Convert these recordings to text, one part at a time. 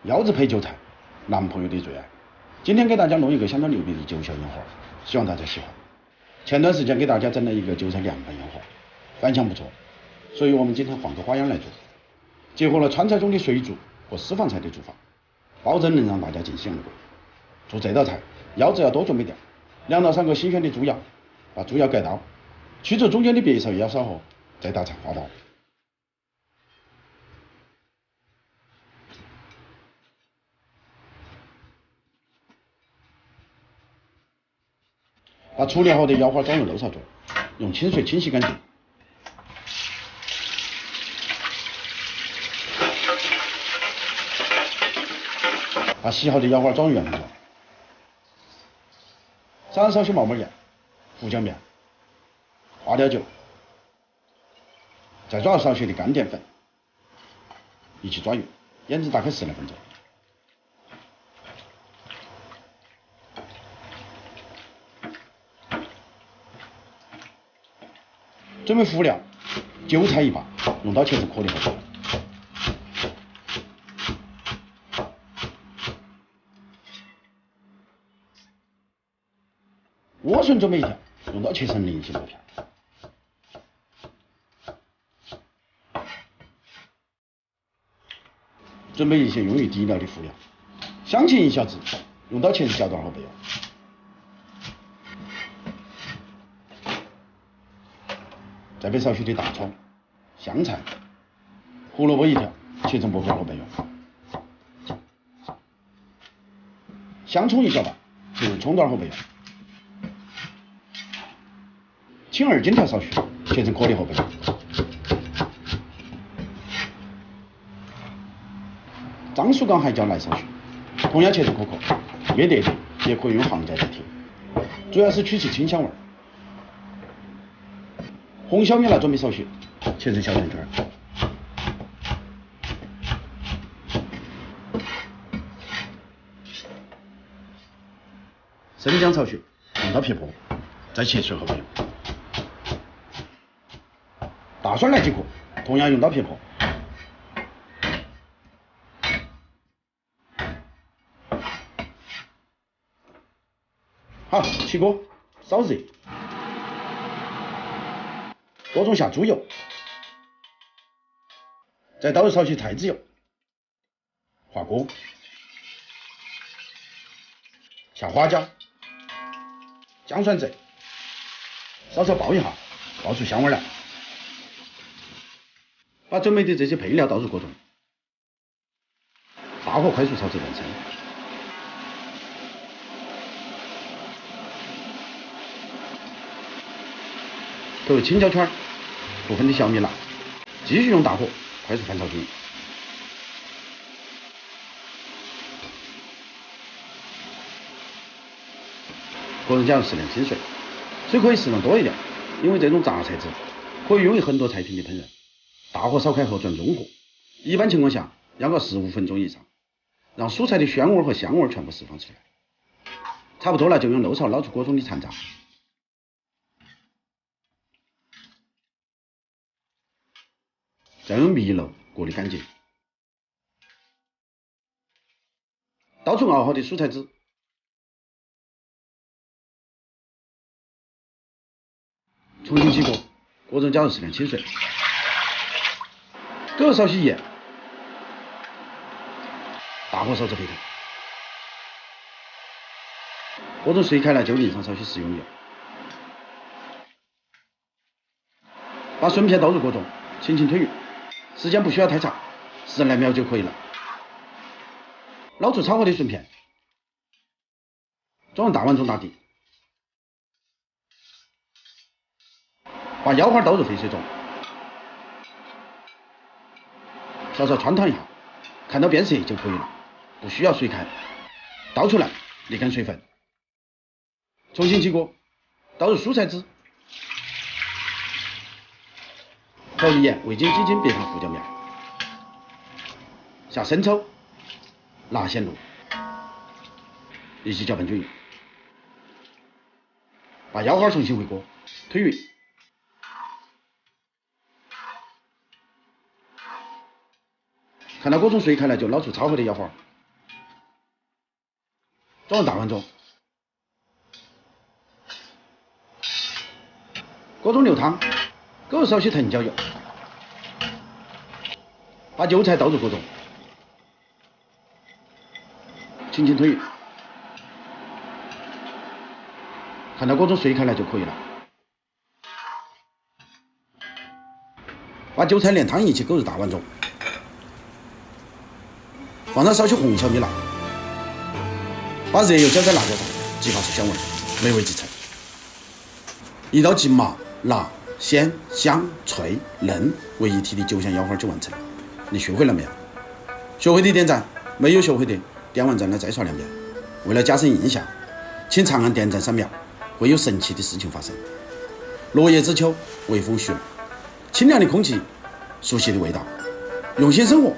腰子配韭菜，男朋友的最爱。今天给大家弄一个相当牛逼的9小烟花，希望大家喜欢。前段时间给大家整了一个韭菜凉拌烟花，反响不错，所以我们今天换个花样来做，结合了川菜中的水煮和私房菜的做法，保证能让大家尽兴而归。做这道菜，腰子要多准备点，2到3个新鲜的猪腰，把猪腰改刀，去除中间的别勺腰梢后，再打菜花刀。把处理好的腰花装入漏勺中，用清水清洗干净。把洗好的腰花装入圆盆中，撒上少许毛盐、胡椒面、花雕酒，再抓入少许的干淀粉，一起抓匀，腌制大概10来分钟。准备辅料：韭菜1把，用刀切成颗粒后切。莴笋准备1条，用刀切成菱形薄片。准备一些用于底料的辅料：香芹1小支，用刀切成小段后备用。再备少许的大葱、香菜、胡萝卜1条，切成薄片后备用。香葱1小把，切成葱段后备用。青2荆条少许，切成颗粒后备用。樟树干海椒来少许，同样切成颗颗，没得的也可以用杭椒代替，主要是取其清香味。红小米辣准备少许，切成小圆圈。生姜少许，用刀撇破，再切碎后备用。大蒜来几颗，同样用刀撇破。好，起锅，烧热。锅中下猪油，再倒入少许菜籽油，滑锅，下花椒、姜蒜汁，稍稍爆一下，爆出香味来。把准备的这些配料倒入锅中，大火快速炒至变身。投入青椒圈、部分的小米辣，继续用大火快速翻炒均匀。锅中加入适量清水，水可以适当多一点，因为这种榨菜汁可以用于很多菜品的烹饪。大火烧开后转中火，一般情况下要熬15分钟以上，让蔬菜的鲜味和香味全部释放出来。差不多了，就用漏勺捞出锅中的残渣。再用米漏过滤干净，倒出熬好的蔬菜汁，重新起锅，锅中加入适量清水，搁入少许盐，大火烧至沸腾。锅中水开了，就淋上少许食用油，把笋片倒入锅中，轻轻推匀。时间不需要太长，10来秒就可以了。捞出炒好的笋片，装入大碗中打底，把腰花倒入沸水中，稍稍汆烫一下，看到变色就可以了，不需要水开。倒出来沥干水分，重新起锅，倒入蔬菜汁，调入盐，味精、鸡精、别上胡椒面，下生抽、辣鲜露，一起搅拌均匀。把腰花重新回锅，推匀。看到锅中水开了，就捞出炒好的腰花，装入大碗中，锅中流汤，勾入少许藤椒油，把韭菜倒入锅中，轻轻推匀，看到锅中水开来就可以了。把韭菜连汤一起勾入大碗中，放上少许红小米辣，把热油浇在辣椒上，激发出香味，美味即成。一道集麻、辣、鲜、香、脆、嫩为一体的9香腰花就完成了。你学会了没有？学会的点赞，没有学会的点完赞了再刷2遍。为了加深印象，请长按点赞3秒，会有神奇的事情发生。落叶知秋，微风徐来，清凉的空气，熟悉的味道，用心生活，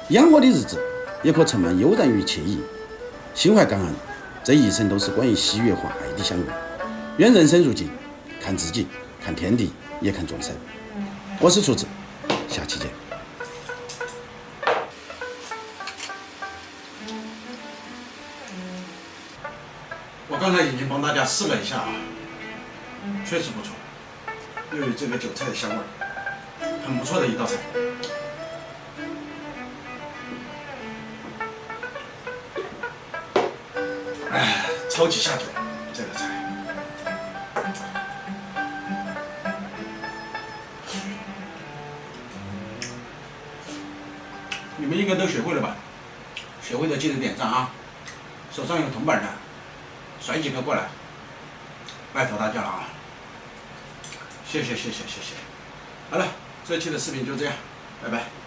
养活的日子也可充满悠然与惬意。心怀感恩，这一生都是关于喜悦和爱的相遇。愿人生如镜，看自己，看天地，也看众生。我是厨子，下期见。我刚才已经帮大家试了一下啊，确实不错，由于这个韭菜的香味，很不错的一道菜。哎，超级下酒这个菜。你们应该都学会了吧？学会的记得点赞啊！手上有铜板的，甩几个过来，拜托大家了啊！谢谢。好了，这期的视频就这样，拜拜。